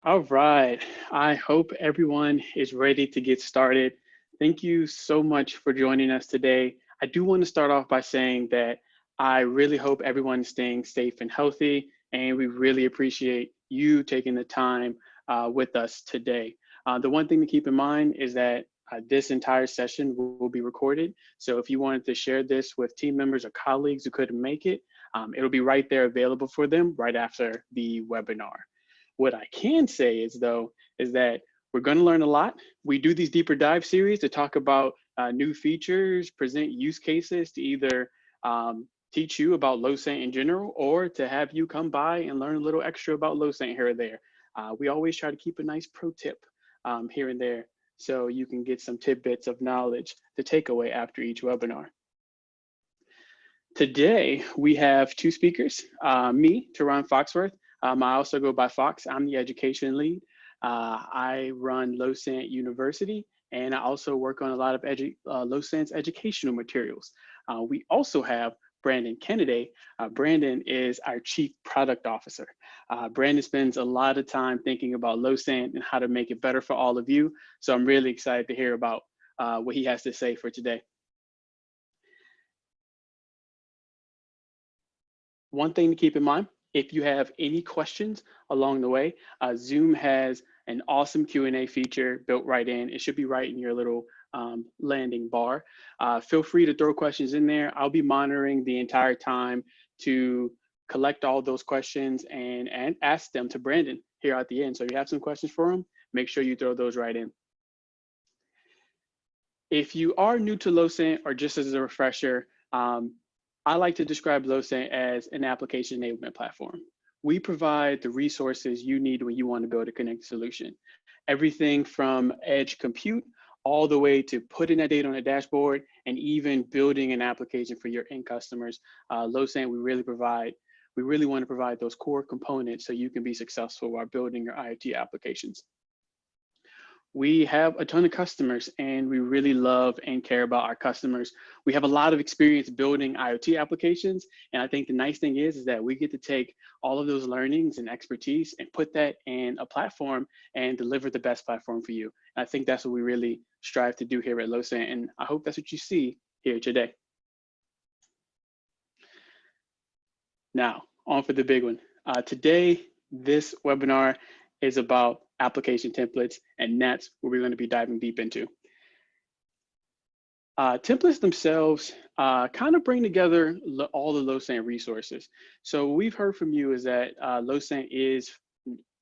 All right. I hope everyone is ready to get started. Thank you so much for joining us today. I do want to start off by saying that I really hope everyone is staying safe and healthy, and we really appreciate you taking the time with us today. The one thing to keep in mind is that this entire session will be recorded. So if you wanted to share this with team members or colleagues who couldn't make it, it'll be right there available for them right after the webinar. What I can say is though, is that we're going to learn a lot. We do these deeper dive series to talk about new features, present use cases to either teach you about Losant in general, or to have you come by and learn a little extra about Losant here or there. We always try to keep a nice pro tip here and there so you can get some tidbits of knowledge to take away after each webinar. Today, we have two speakers, me, Teron Foxworth. I also go by Fox. I'm the education lead. I run Losant University, and I also work on a lot of Losant's educational materials. We also have Brandon Kennedy. Brandon is our Chief Product Officer. Brandon spends a lot of time thinking about Losant and how to make it better for all of you. So I'm really excited to hear about what he has to say for today. One thing to keep in mind, if you have any questions along the way, Zoom has an awesome Q&A feature built right in. It should be right in your little landing bar. Feel free to throw questions in there. I'll be monitoring the entire time to collect all those questions and ask them to Brandon here at the end. So if you have some questions for him, make sure you throw those right in. If you are new to Losant, or just as a refresher, I like to describe Losant as an application enablement platform. We provide the resources you need when you want to build a connected solution. Everything from edge compute all the way to putting that data on a dashboard and even building an application for your end customers. Losant, we really want to provide those core components so you can be successful while building your IoT applications. We have a ton of customers and we really love and care about our customers. We have a lot of experience building IoT applications. And I think the nice thing is that we get to take all of those learnings and expertise and put that in a platform and deliver the best platform for you. And I think that's what we really strive to do here at Losant. And I hope that's what you see here today. Now, on for the big one. Today, this webinar is about application templates, and that's what we're going to be diving deep into. Templates themselves kind of bring together all the Losant resources. So what we've heard from you is that Losant is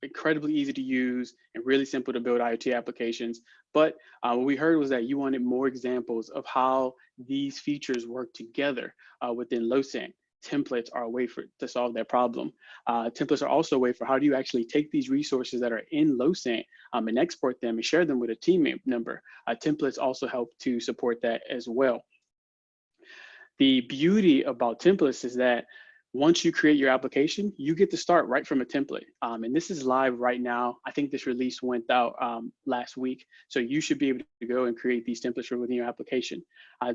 incredibly easy to use and really simple to build IoT applications. But what we heard was that you wanted more examples of how these features work together within Losant. Templates are a way to solve that problem. Templates are also a way for how do you actually take these resources that are in Losant and export them and share them with a teammate member. Templates also help to support that as well. The beauty about templates is that once you create your application, you get to start right from a template. And this is live right now. I think this release went out last week. So you should be able to go and create these templates within your application.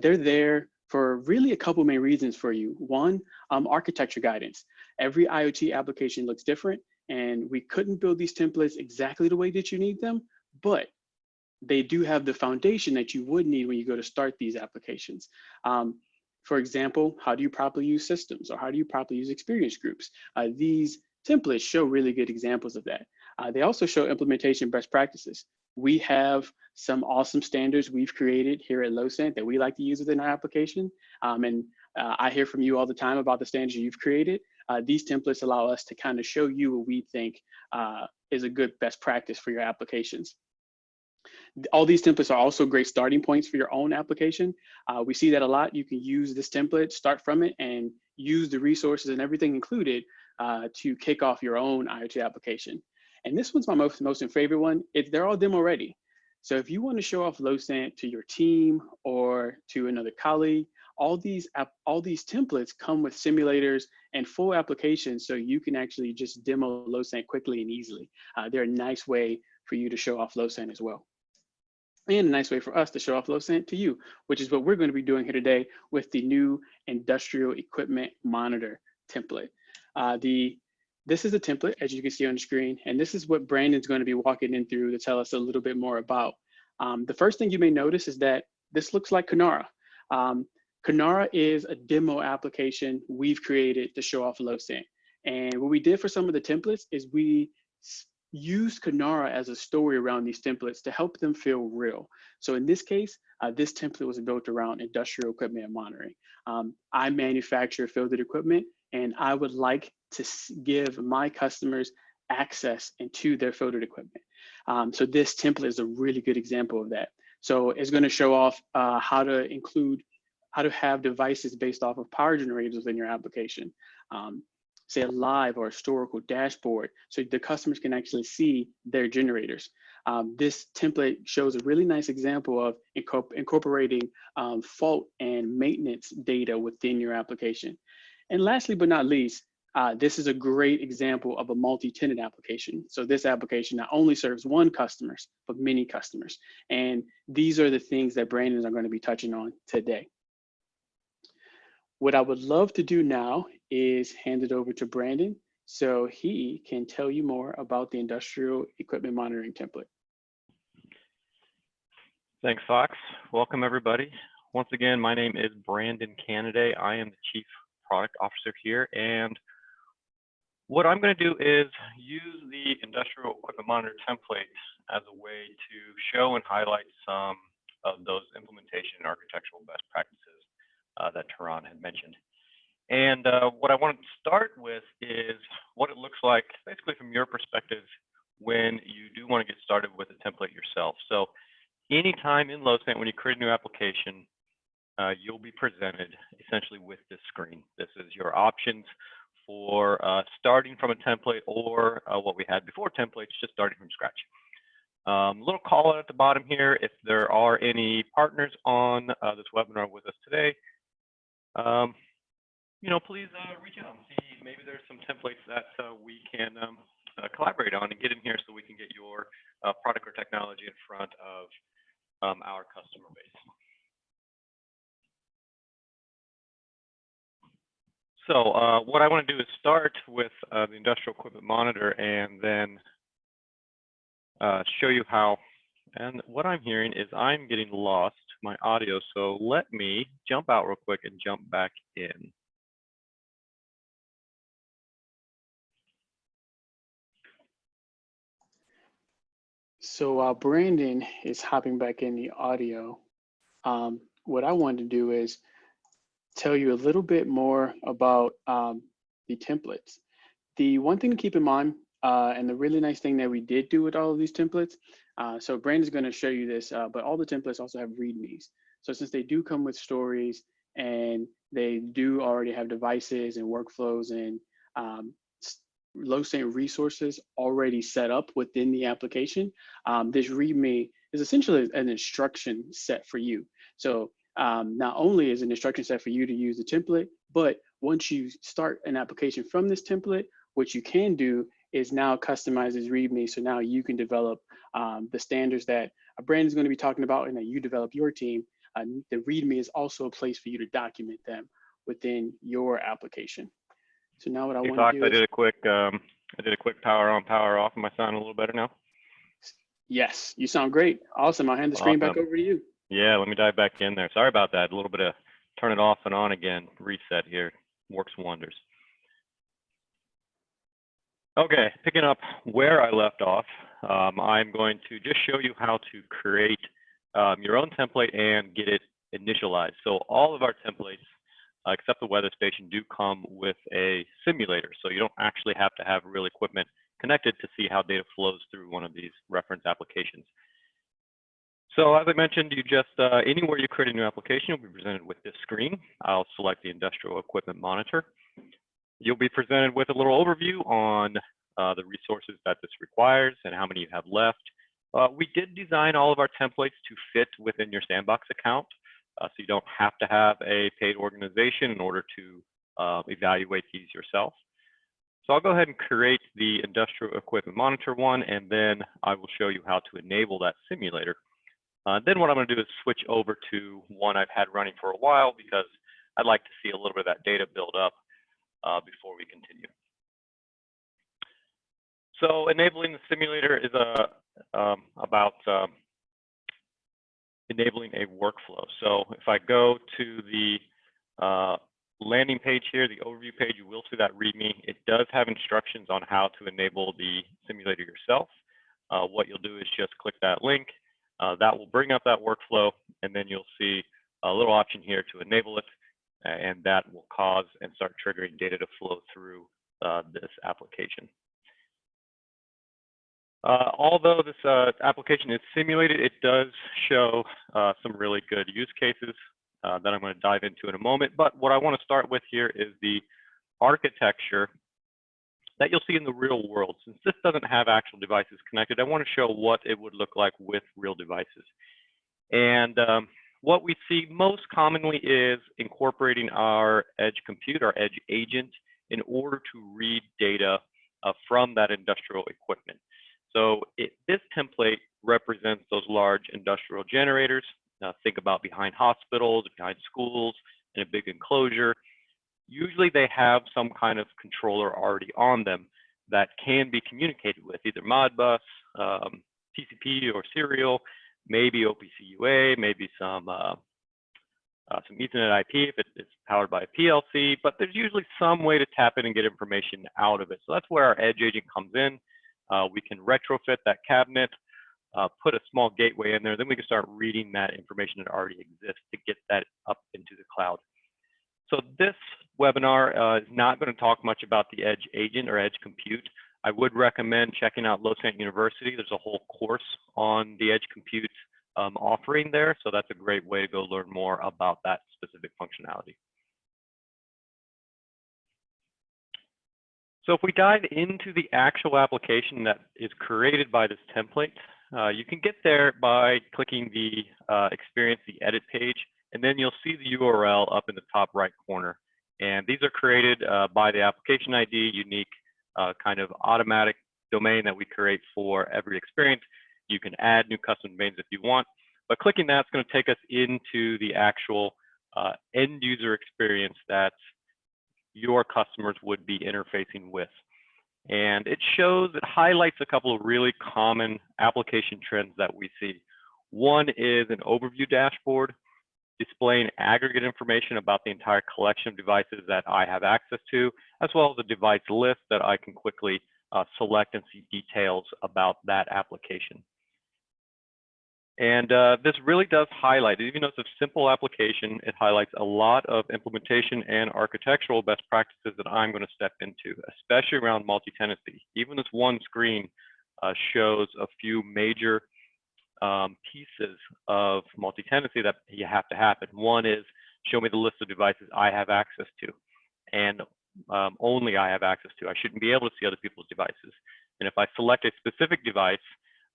They're there for really a couple main reasons for you. One, architecture guidance. Every IoT application looks different, and we couldn't build these templates exactly the way that you need them, but they do have the foundation that you would need when you go to start these applications. For example, how do you properly use systems, or how do you properly use experience groups? These templates show really good examples of that. They also show implementation best practices. We have some awesome standards we've created here at Losant that we like to use within our application. I hear from you all the time about the standards you've created. These templates allow us to kind of show you what we think is a good best practice for your applications. All these templates are also great starting points for your own application. We see that a lot. You can use this template, start from it, and use the resources and everything included to kick off your own IoT application. And this one's my most favorite one. They're all demo ready. So if you want to show off Losant to your team or to another colleague, all these templates come with simulators and full applications, so you can actually just demo Losant quickly and easily. They're a nice way for you to show off Losant as well. And a nice way for us to show off Losant to you, which is what we're going to be doing here today with the new industrial equipment monitor template. The this is a template, as you can see on the screen, and this is what Brandon's going to be walking in through to tell us a little bit more about. The first thing you may notice is that this looks like Kanara. Kanara is a demo application we've created to show off Losant. And what we did for some of the templates is we used Kanara as a story around these templates to help them feel real. So in this case, this template was built around industrial equipment and monitoring. I manufacture fielded equipment, and I would like to give my customers access into their fielded equipment. So this template is a really good example of that. So it's going to show off how to have devices based off of power generators within your application. Say a live or historical dashboard, so the customers can actually see their generators. This template shows a really nice example of incorporating fault and maintenance data within your application. And lastly, but not least, this is a great example of a multi-tenant application. So this application not only serves one customer, but many customers. And these are the things that Brandon are going to be touching on today. What I would love to do now is hand it over to Brandon so he can tell you more about the industrial equipment monitoring template. Thanks, Fox. Welcome, everybody. Once again, my name is Brandon Canaday. I am the Chief Product Officer here, and what I'm going to do is use the industrial equipment monitor template as a way to show and highlight some of those implementation and architectural best practices that Taran had mentioned. And what I want to start with is what it looks like, basically from your perspective, when you do want to get started with a template yourself. So anytime in Losant, when you create a new application, you'll be presented essentially with this screen. This is your options for starting from a template, or what we had before templates, just starting from scratch. Little call out at the bottom here, if there are any partners on this webinar with us today, please reach out and see maybe there's some templates that we can collaborate on and get in here so we can get your product or technology in front of our customer base. So what I want to do is start with the industrial equipment monitor and then show you how. And what I'm hearing is I'm getting lost, my audio. So let me jump out real quick and jump back in. So while Brandon is hopping back in the audio, what I wanted to do is tell you a little bit more about the templates. The one thing to keep in mind, and the really nice thing that we did do with all of these templates, so Brandon's going to show you this, but all the templates also have readmes. So since they do come with stories and they do already have devices and workflows and Losant resources already set up within the application, this readme is essentially an instruction set for you. So not only is an instruction set for you to use the template, but once you start an application from this template, what you can do is now customize this readme. So now you can develop the standards that Brandon's going to be talking about and that you develop your team. The readme is also a place for you to document them within your application. So now what I want to do is I did a quick power on, power off. Am I sounding a little better now? Yes, you sound great. Awesome. I'll hand the screen back over to you. Yeah, let me dive back in there. Sorry about that. A little bit of turn it off and on again. Reset here. Works wonders. Okay, picking up where I left off, I'm going to just show you how to create your own template and get it initialized. So all of our templates, except the weather station, do come with a simulator. So you don't actually have to have real equipment connected to see how data flows through one of these reference applications. So as I mentioned, you just, anywhere you create a new application, you'll be presented with this screen. I'll select the industrial equipment monitor. You'll be presented with a little overview on the resources that this requires and how many you have left. We did design all of our templates to fit within your Sandbox account. So you don't have to have a paid organization in order to evaluate these yourself. So I'll go ahead and create the industrial equipment monitor one, and then I will show you how to enable that simulator. Then what I'm going to do is switch over to one I've had running for a while because I'd like to see a little bit of that data build up before we continue. So enabling the simulator is about enabling a workflow. So if I go to the landing page here, the overview page, you will see that README. It does have instructions on how to enable the simulator yourself. What you'll do is just click that link. That will bring up that workflow, and then you'll see a little option here to enable it, and that will cause and start triggering data to flow through this application. Although this application is simulated, it does show some really good use cases that I'm going to dive into in a moment. But what I want to start with here is the architecture that you'll see in the real world. Since this doesn't have actual devices connected, I want to show what it would look like with real devices. And what we see most commonly is incorporating our edge compute, our edge agent, in order to read data from that industrial equipment. So this template represents those large industrial generators. Think about behind hospitals, behind schools, in a big enclosure. Usually they have some kind of controller already on them that can be communicated with, either Modbus, TCP or serial, maybe OPC UA, maybe some Ethernet IP if it's powered by a PLC, but there's usually some way to tap in and get information out of it. So that's where our edge agent comes in. We can retrofit that cabinet, put a small gateway in there, then we can start reading that information that already exists to get that up into the cloud. So this webinar is not going to talk much about the edge agent or edge compute. I would recommend checking out Losant University. There's a whole course on the edge compute offering there, so that's a great way to go learn more about that specific functionality. So if we dive into the actual application that is created by this template, you can get there by clicking the Experience the Edit page, and then you'll see the URL up in the top right corner. And these are created by the application ID, unique kind of automatic domain that we create for every experience. You can add new custom domains if you want, but clicking that's going to take us into the actual end user experience that your customers would be interfacing with. And it highlights a couple of really common application trends that we see. One is an overview dashboard displaying aggregate information about the entire collection of devices that I have access to, as well as a device list that I can quickly select and see details about that application. And this really does highlight, even though it's a simple application, it highlights a lot of implementation and architectural best practices that I'm going to step into, especially around multi-tenancy. Even this one screen shows a few major pieces of multi-tenancy that you have to happen. One is show me the list of devices I have access to, and only I have access to. I shouldn't be able to see other people's devices. And if I select a specific device,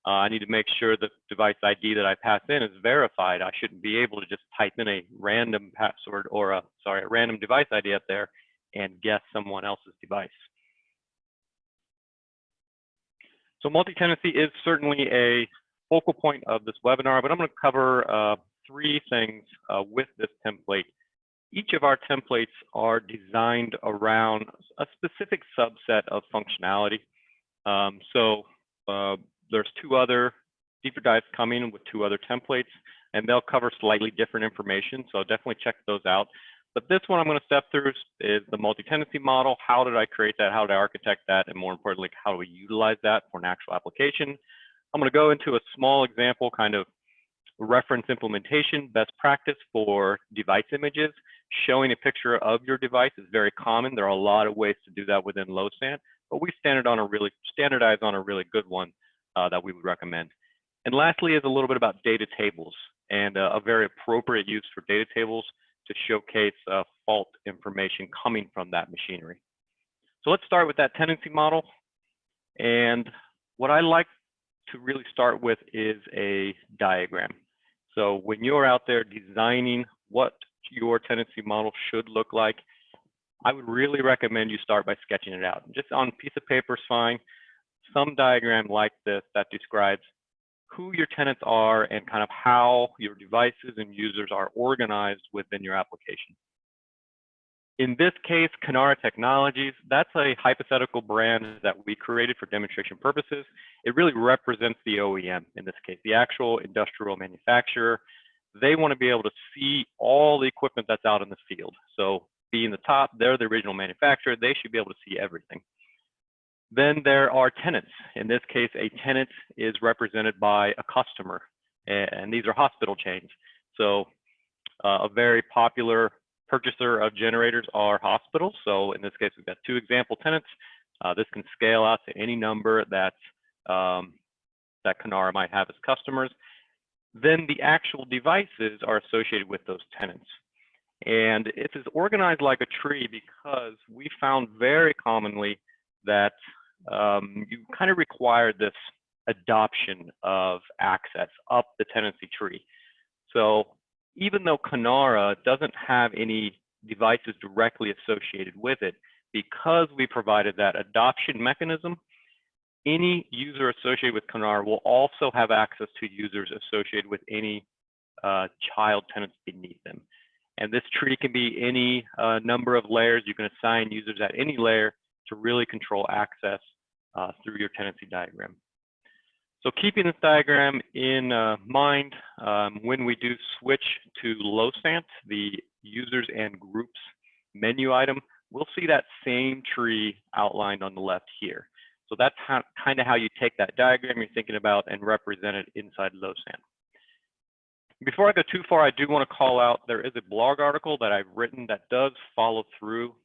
I need to make sure the device ID that I pass in is verified. I shouldn't be able to just type in a random password or a random device ID up there and guess someone else's device. So multi-tenancy is certainly a focal point of this webinar, but I'm going to cover 3 things with this template. Each of our templates are designed around a specific subset of functionality. There's 2 other deeper dives coming with 2 other templates, and they'll cover slightly different information, so definitely check those out. But this one I'm going to step through is the multi-tenancy model. How did I create that? How did I architect that? And more importantly, how do we utilize that for an actual application? I'm going to go into a small example, kind of reference implementation, best practice for device images. Showing a picture of your device is very common. There are a lot of ways to do that within Losant, but we standardized on a really good one that we would recommend. And lastly is a little bit about data tables, and a very appropriate use for data tables to showcase fault information coming from that machinery. So let's start with that tenancy model. And what I like to really start with is a diagram. So when you're out there designing what your tenancy model should look like, I would really recommend you start by sketching it out. Just on a piece of paper is fine. Some diagram like this that describes who your tenants are and kind of how your devices and users are organized within your application. In this case, Canara Technologies, that's a hypothetical brand that we created for demonstration purposes. It really represents the OEM in this case, the actual industrial manufacturer. They want to be able to see all the equipment that's out in the field. So being the top, they're the original manufacturer, they should be able to see everything. Then there are tenants. In this case, a tenant is represented by a customer, and these are hospital chains. So a very popular purchaser of generators are hospitals. So in this case, we've got 2 example tenants. This can scale out to any number that Canara might have as customers. Then the actual devices are associated with those tenants. And it is organized like a tree because we found very commonly that you kind of require this adoption of access up the tenancy tree. So even though Canara doesn't have any devices directly associated with it, because we provided that adoption mechanism, any user associated with Canara will also have access to users associated with any child tenants beneath them. And this tree can be any number of layers. You can assign users at any layer to really control access through your tenancy diagram. So keeping this diagram in mind, when we do switch to Losant, the users and groups menu item, we'll see that same tree outlined on the left here. So that's kind of how you take that diagram you're thinking about and represent it inside Losant. Before I go too far, I do want to call out, there is a blog article that I've written that does follow through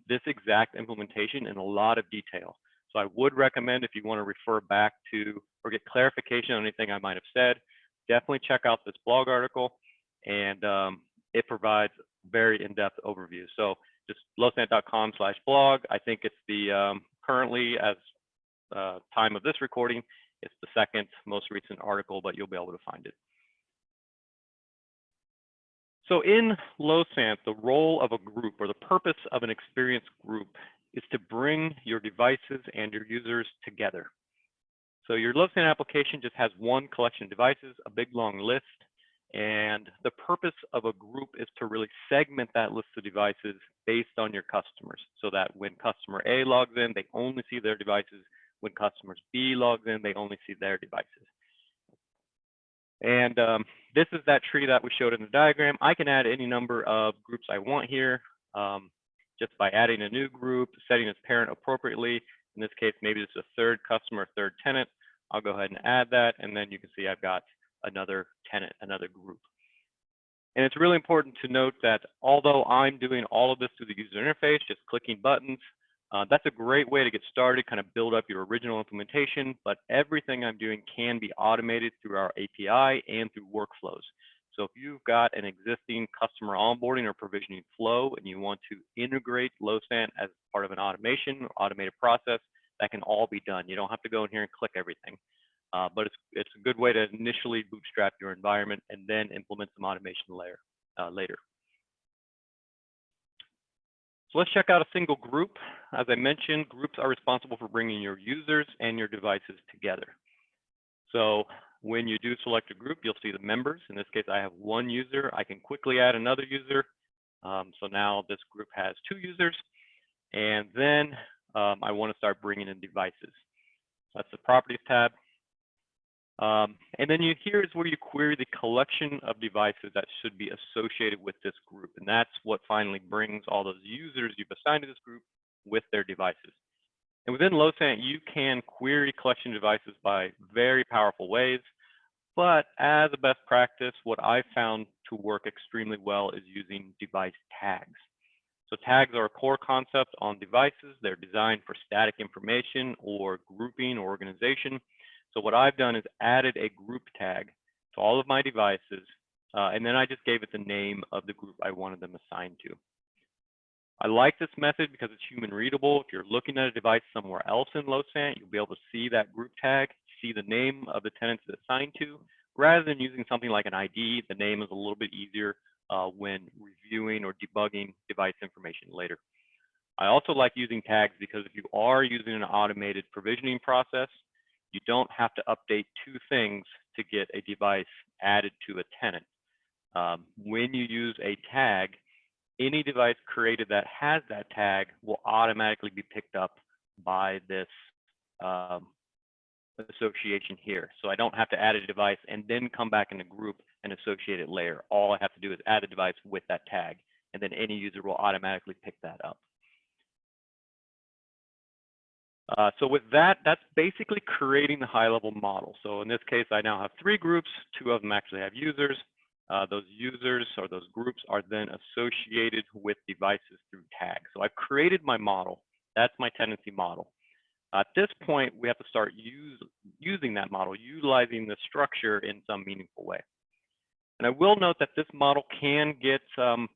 this exact implementation in a lot of detail. So I would recommend, if you want to refer back to or get clarification on anything I might have said, definitely check out this blog article, and it provides very in-depth overview. So just losant.com/blog. I think it's the currently, as time of this recording, it's the 2nd most recent article, but you'll be able to find it. So in Losant, the role of a group, or the purpose of an experienced group, is to bring your devices and your users together. So your Losant application just has one collection of devices, a big long list, and the purpose of a group is to really segment that list of devices based on your customers, so that when customer A logs in, they only see their devices. When customers B logs in, they only see their devices. And this is that tree that we showed in the diagram. I can add any number of groups I want here, just by adding a new group, setting its parent appropriately. In this case, maybe it's a 3rd customer, 3rd tenant. I'll go ahead and add that, and then you can see I've got another tenant, another group. And it's really important to note that although I'm doing all of this through the user interface, just clicking buttons, that's a great way to get started, kind of build up your original implementation, but everything I'm doing can be automated through our API and through workflows. So if you've got an existing customer onboarding or provisioning flow and you want to integrate Losant as part of an automation or automated process, that can all be done. You don't have to go in here and click everything, but it's a good way to initially bootstrap your environment and then implement some automation later. So let's check out a single group. As I mentioned, groups are responsible for bringing your users and your devices together. So when you do select a group, you'll see the members. In this case, I have 1 user. I can quickly add another user. So now this group has 2 users. And then I want to start bringing in devices. That's the Properties tab. And then here is where you query the collection of devices that should be associated with this group. And that's what finally brings all those users you've assigned to this group with their devices. And within Losant, you can query collection devices by very powerful ways. But as a best practice, what I've found to work extremely well is using device tags. So tags are a core concept on devices. They're designed for static information or grouping or organization. So what I've done is added a group tag to all of my devices, and then I just gave it the name of the group I wanted them assigned to. I like this method because it's human readable. If you're looking at a device somewhere else in Losant, you'll be able to see that group tag, see the name of the tenant it's assigned to. Rather than using something like an ID, the name is a little bit easier when reviewing or debugging device information later. I also like using tags because if you are using an automated provisioning process, you don't have to update 2 things to get a device added to a tenant. When you use a tag, any device created that has that tag will automatically be picked up by this um, association here. So I don't have to add a device and then come back in the group and associate it later. All I have to do is add a device with that tag, and then any user will automatically pick that up. So with that, that's basically creating the high-level model. So in this case, I now have 3 groups. 2 of them actually have users. Those users or those groups are then associated with devices through tags. So I've created my model. That's my tenancy model. At this point, we have to start using that model, utilizing the structure in some meaningful way. And I will note that this model can get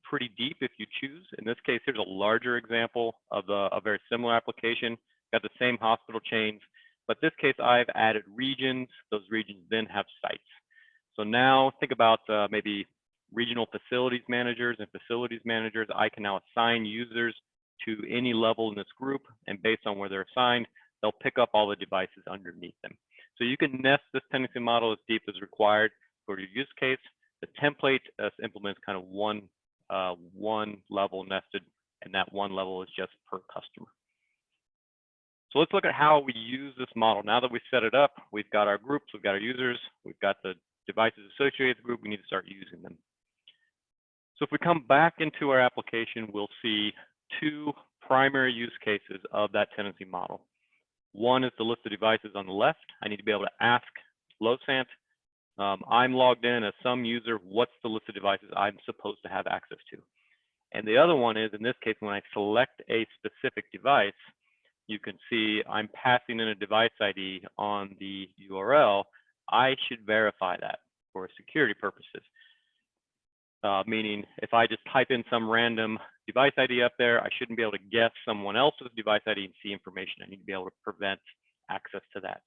pretty deep if you choose. In this case, here's a larger example of a very similar application. Got the same hospital chains, but this case, I've added regions. Those regions then have sites. So now think about maybe regional facilities managers and facilities managers. I can now assign users to any level in this group, and based on where they're assigned, they'll pick up all the devices underneath them. So you can nest this tenancy model as deep as required for your use case. The template implements kind of one level nested, and that one level is just per customer. So let's look at how we use this model. Now that we set it up, we've got our groups, we've got our users, we've got the devices associated with the group, we need to start using them. So if we come back into our application, we'll see 2 primary use cases of that tenancy model. One is the list of devices on the left. I need to be able to ask Losant, I'm logged in as some user, what's the list of devices I'm supposed to have access to? And the other one is, in this case, when I select a specific device, you can see I'm passing in a device ID on the URL. I should verify that for security purposes. Meaning if I just type in some random device ID up there, I shouldn't be able to guess someone else's device ID and see information. I need to be able to prevent access to that.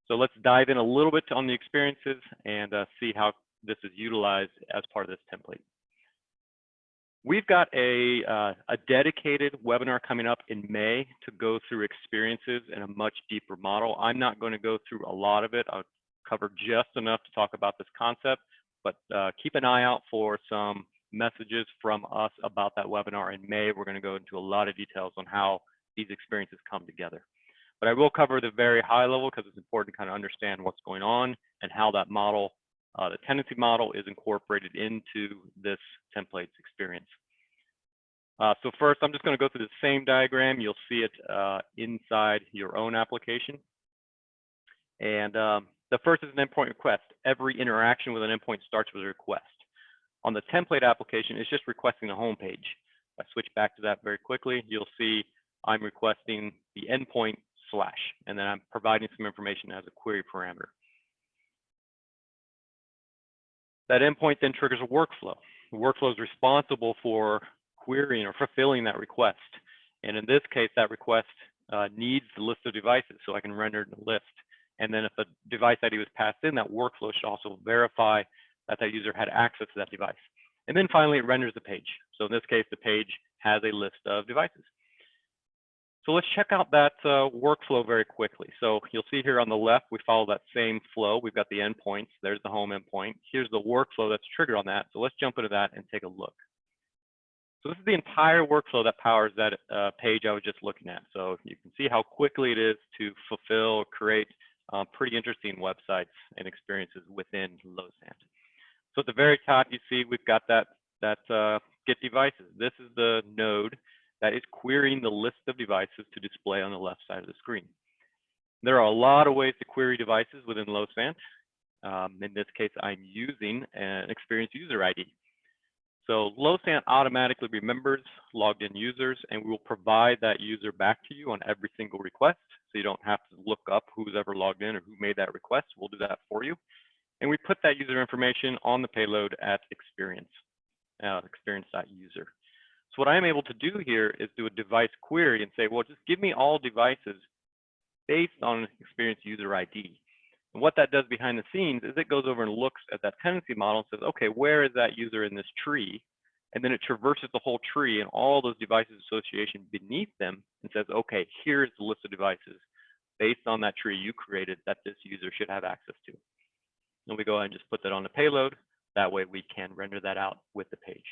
So let's dive in a little bit on the experiences and see how this is utilized as part of this template. We've got a dedicated webinar coming up in May to go through experiences in a much deeper model. I'm not going to go through a lot of it. I'll cover just enough to talk about this concept, but keep an eye out for some messages from us about that webinar in May. We're going to go into a lot of details on how these experiences come together. But I will cover the very high level because it's important to kind of understand what's going on and how that model, the tenancy model, is incorporated into this template's experience. So first, I'm just going to go through the same diagram. You'll see it inside your own application. And the first is an endpoint request. Every interaction with an endpoint starts with a request. On the template application, it's just requesting a home page. If I switch back to that very quickly, you'll see I'm requesting the endpoint / and then I'm providing some information as a query parameter. That endpoint then triggers a workflow. The workflow is responsible for querying or fulfilling that request. And in this case, that request needs the list of devices, so I can render the list. And then if a device ID was passed in, that workflow should also verify that that user had access to that device. And then finally, it renders the page. So in this case, the page has a list of devices. So let's check out that workflow very quickly. So you'll see here on the left, we follow that same flow. We've got the endpoints. There's the home endpoint. Here's the workflow that's triggered on that. So let's jump into that and take a look. So this is the entire workflow that powers that page I was just looking at. So you can see how quickly it is to fulfill, create pretty interesting websites and experiences within Losant. So at the very top, you see we've got that get devices. This is the node that is querying the list of devices to display on the left side of the screen. There are a lot of ways to query devices within Losant. In this case, I'm using an experienced user ID. So Losant automatically remembers logged in users, and we will provide that user back to you on every single request. So you don't have to look up who's ever logged in or who made that request. We'll do that for you. And we put that user information on the payload at experience, experience.user. So what I'm able to do here is do a device query and say, well, just give me all devices based on an experienced user ID. And what that does behind the scenes is it goes over and looks at that tenancy model and says, okay, where is that user in this tree? And then it traverses the whole tree and all those devices association beneath them and says, okay, here's the list of devices based on that tree you created that this user should have access to. And we go ahead and just put that on the payload. That way we can render that out with the page.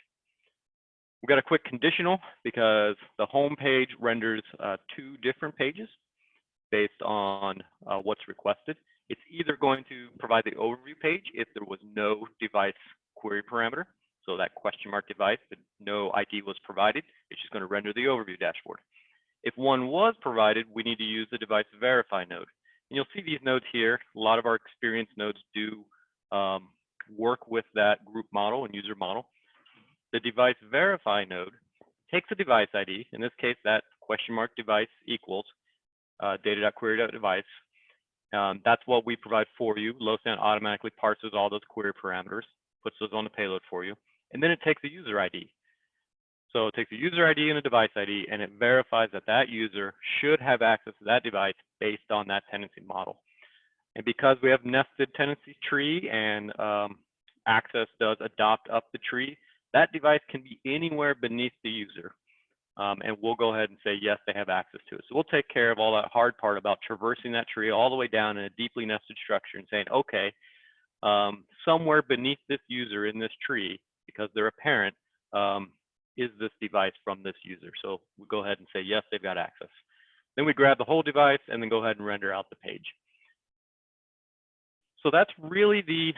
We've got a quick conditional because the home page renders 2 different pages based on what's requested. It's either going to provide the overview page if there was no device query parameter. So that question mark device, but no ID was provided, it's just going to render the overview dashboard. If one was provided, we need to use the device verify node. And you'll see these nodes here. A lot of our experience nodes do work with that group model and user model. The device verify node takes a device ID. In this case, that question mark device equals data.query.device. That's what we provide for you. Losant automatically parses all those query parameters, puts those on the payload for you, and then it takes a user ID. So it takes a user ID and a device ID, and it verifies that that user should have access to that device based on that tenancy model. And because we have nested tenancy tree and access does adopt up the tree, that device can be anywhere beneath the user. And we'll go ahead and say, yes, they have access to it. So we'll take care of all that hard part about traversing that tree all the way down in a deeply nested structure and saying, okay, somewhere beneath this user in this tree, because they're a parent, is this device from this user? So we go ahead and say, yes, they've got access. Then we grab the whole device and then go ahead and render out the page. So that's really the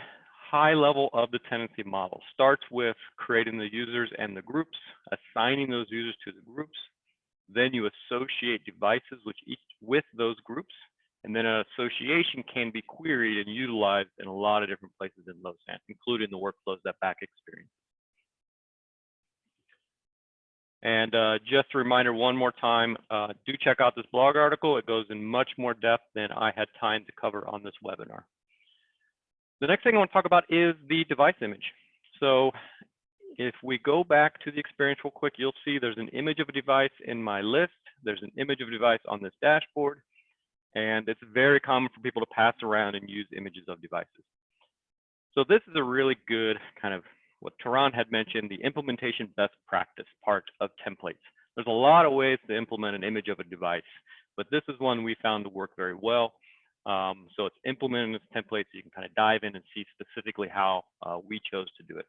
high level of the tenancy model. Starts with creating the users and the groups, assigning those users to the groups. Then you associate devices with those groups. And then an association can be queried and utilized in a lot of different places in Losant, including the workflows that back experience. And just a reminder one more time, do check out this blog article. It goes in much more depth than I had time to cover on this webinar. The next thing I want to talk about is the device image. So if we go back to the experience real quick, you'll see there's an image of a device in my list. There's an image of a device on this dashboard. And it's very common for people to pass around and use images of devices. So this is a really good kind of what Taran had mentioned, the implementation best practice part of templates. There's a lot of ways to implement an image of a device, but this is one we found to work very well. So it's implemented in this template so you can kind of dive in and see specifically how we chose to do it.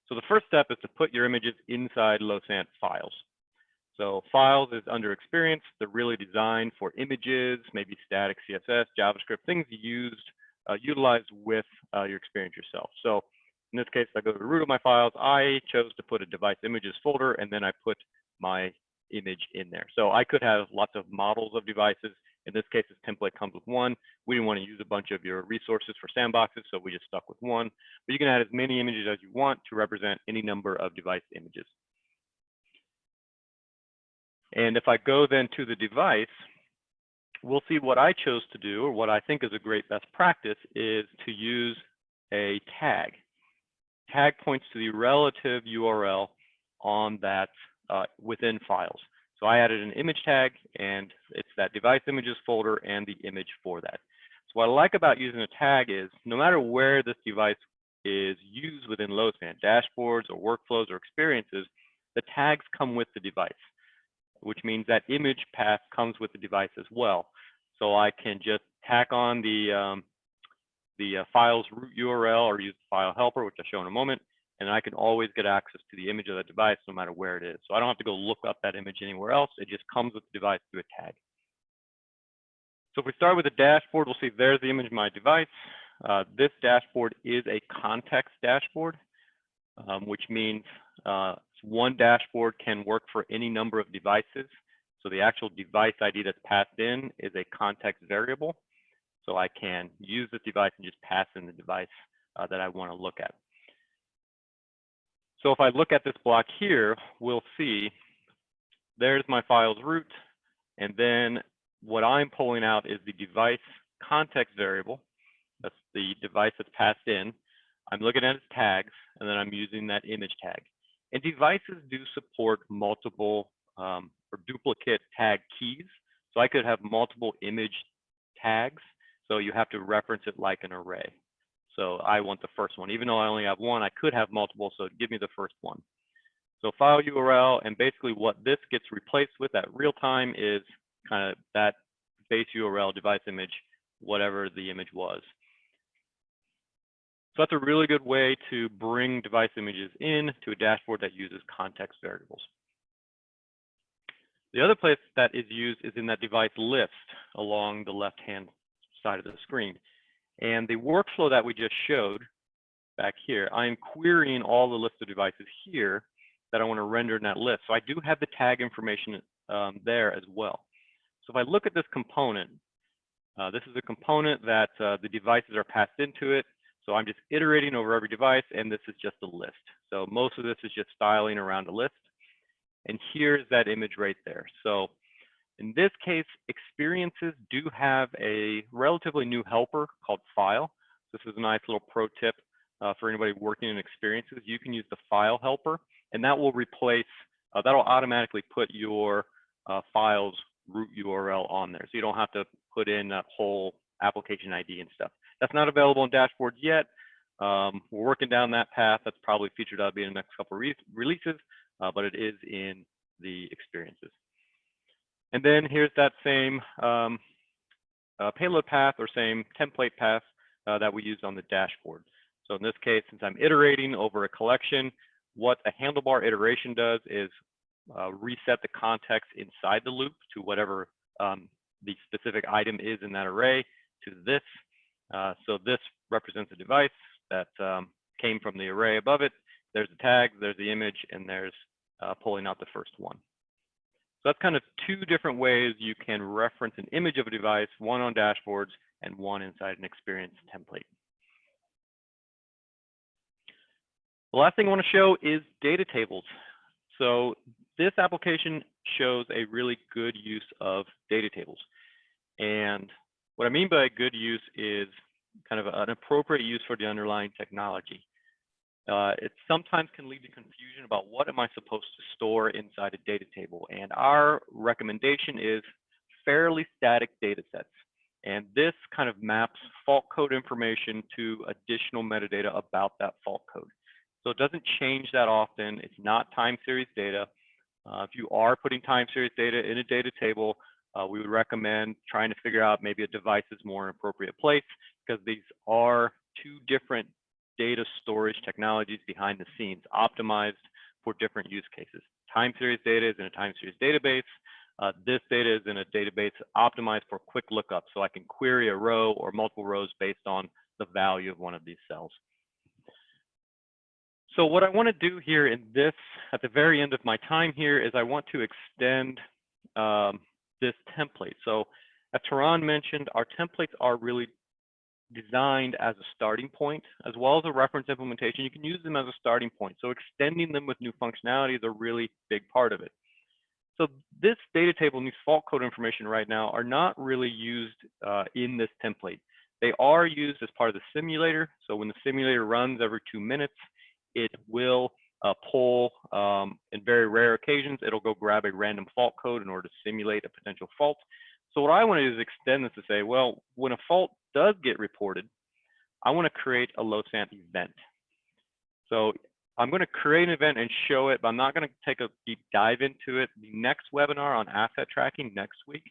So the first step is to put your images inside Losant files. So files is under experience. They're really designed for images, maybe static CSS, JavaScript, things utilized with your experience yourself. So in this case, if I go to the root of my files, I chose to put a device images folder, and then I put my image in there. So I could have lots of models of devices. In this case, this template comes with one. We didn't want to use a bunch of your resources for sandboxes, so we just stuck with one. But you can add as many images as you want to represent any number of device images. And if I go then to the device, we'll see what I chose to do, or what I think is a great best practice, is to use a tag. Tag points to the relative URL on that within files. So I added an image tag, and it's that device images folder and the image for that. So what I like about using a tag is no matter where this device is used within Losant, dashboards or workflows or experiences, the tags come with the device, which means that image path comes with the device as well. So I can just tack on the file's root URL or use the file helper, which I'll show in a moment, and I can always get access to the image of the device no matter where it is. So I don't have to go look up that image anywhere else. It just comes with the device through a tag. So if we start with the dashboard, we'll see there's the image of my device. This dashboard is a context dashboard, which means one dashboard can work for any number of devices. So the actual device ID that's passed in is a context variable. So I can use this device and just pass in the device that I want to look at. So if I look at this block here, we'll see there's my file's root. And then what I'm pulling out is the device context variable. That's the device that's passed in. I'm looking at its tags, and then I'm using that image tag. And devices do support multiple or duplicate tag keys. So I could have multiple image tags. So you have to reference it like an array. So I want the first one. Even though I only have one, I could have multiple, so give me the first one. So file URL, and basically what this gets replaced with at real time is kind of that base URL, device image, whatever the image was. So that's a really good way to bring device images in to a dashboard that uses context variables. The other place that is used is in that device list along the left-hand side of the screen. And the workflow that we just showed back here, I'm querying all the list of devices here that I want to render in that list. So I do have the tag information there as well. So if I look at this component, this is a component that the devices are passed into it. So I'm just iterating over every device, and this is just a list. So most of this is just styling around a list. And here's that image right there. So in this case, experiences do have a relatively new helper called file. This is a nice little pro tip for anybody working in experiences. You can use the file helper, and that will replace, that'll automatically put your file's root URL on there. So you don't have to put in that whole application ID and stuff. That's not available in dashboards yet. We're working down that path. That's probably featured out to be in the next couple of releases, but it is in the experiences. And then here's that same payload path or same template path that we used on the dashboard. So in this case, since I'm iterating over a collection, what a handlebar iteration does is reset the context inside the loop to whatever the specific item is in that array to this. So this represents a device that came from the array above it. There's the tag, there's the image, and there's pulling out the first one. So that's kind of two different ways you can reference an image of a device, one on dashboards and one inside an experience template. The last thing I want to show is data tables. So this application shows a really good use of data tables. And what I mean by good use is kind of an appropriate use for the underlying technology. It sometimes can lead to confusion about what am I supposed to store inside a data table. And our recommendation is fairly static data sets. And this kind of maps fault code information to additional metadata about that fault code. So it doesn't change that often. It's not time series data. If you are putting time series data in a data table, we would recommend trying to figure out maybe a device's more appropriate place, because these are two different data storage technologies behind the scenes, optimized for different use cases. Time series data is in a time series database. This data is in a database optimized for quick lookup, so I can query a row or multiple rows based on the value of one of these cells. So what I want to do here in this, at the very end of my time here, is I want to extend this template. So as Taran mentioned, our templates are really designed as a starting point, as well as a reference implementation. You can use them as a starting point. So extending them with new functionality is a really big part of it. So this data table and these fault code information right now are not really used in this template. They are used as part of the simulator. So when the simulator runs every 2 minutes, it will pull, in very rare occasions, it'll go grab a random fault code in order to simulate a potential fault. So what I want to do is extend this to say, well, when a fault does get reported, I want to create a Losant event. So I'm going to create an event and show it, but I'm not going to take a deep dive into it. The next webinar on asset tracking next week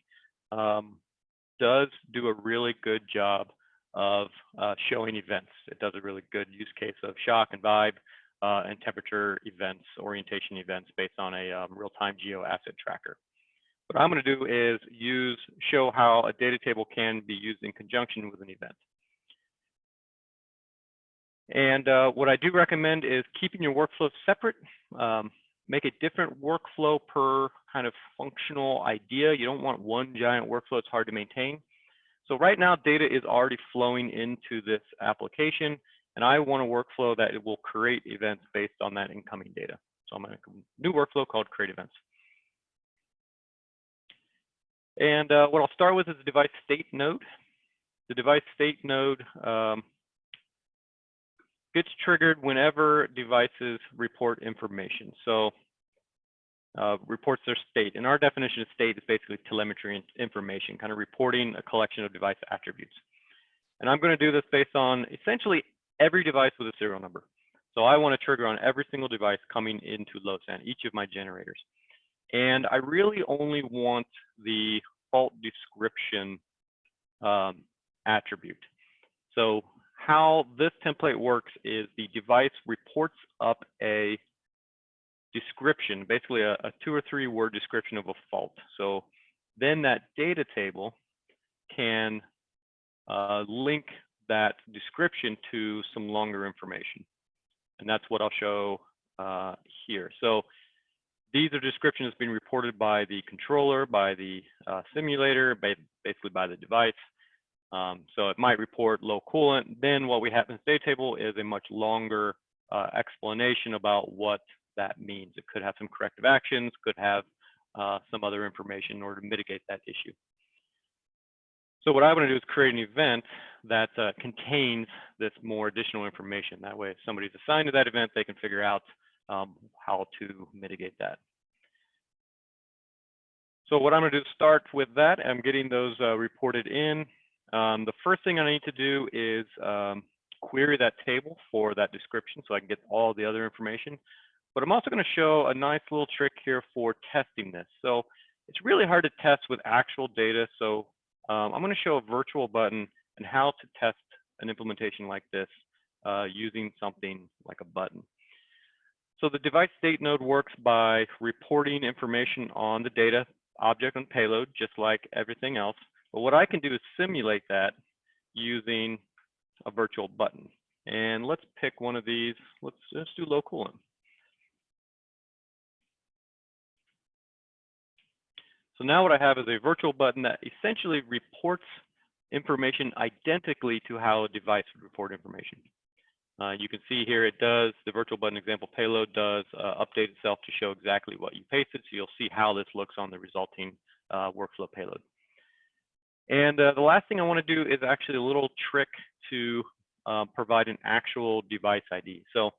does do a really good job of showing events. It does a really good use case of shock and vibe and temperature events, orientation events based on a real-time geo asset tracker. What I'm going to do is show how a data table can be used in conjunction with an event. And what I do recommend is keeping your workflows separate. Make a different workflow per kind of functional idea. You don't want one giant workflow. It's hard to maintain. So right now, data is already flowing into this application, and I want a workflow that it will create events based on that incoming data. So I'm going to make a new workflow called create events. And what I'll start with is the device state node. The device state node gets triggered whenever devices report information. So reports their state. And our definition of state is basically telemetry information, kind of reporting a collection of device attributes. And I'm going to do this based on essentially every device with a serial number. So I want to trigger on every single device coming into Losant, each of my generators. And I really only want the fault description attribute. So how this template works is the device reports up a description, basically a 2 or 3 word description of a fault. So then that data table can link that description to some longer information. And that's what I'll show here. So these are descriptions being reported by the controller, by the simulator, basically by the device. So it might report low coolant. Then what we have in the data table is a much longer explanation about what that means. It could have some corrective actions, could have some other information in order to mitigate that issue. So what I want to do is create an event that contains this more additional information. That way, if somebody's assigned to that event, they can figure out how to mitigate that. So what I'm going to do is start with that. I'm getting those reported in. The first thing I need to do is query that table for that description so I can get all the other information. But I'm also going to show a nice little trick here for testing this. So it's really hard to test with actual data. So I'm going to show a virtual button and how to test an implementation like this using something like a button. So the device state node works by reporting information on the data object and payload, just like everything else. But what I can do is simulate that using a virtual button. And let's pick one of these. Let's just do low coolant. So now what I have is a virtual button that essentially reports information identically to how a device would report information. You can see here it does, the virtual button example payload does update itself to show exactly what you pasted. So you'll see how this looks on the resulting workflow payload. And the last thing I want to do is actually a little trick to provide an actual device ID. So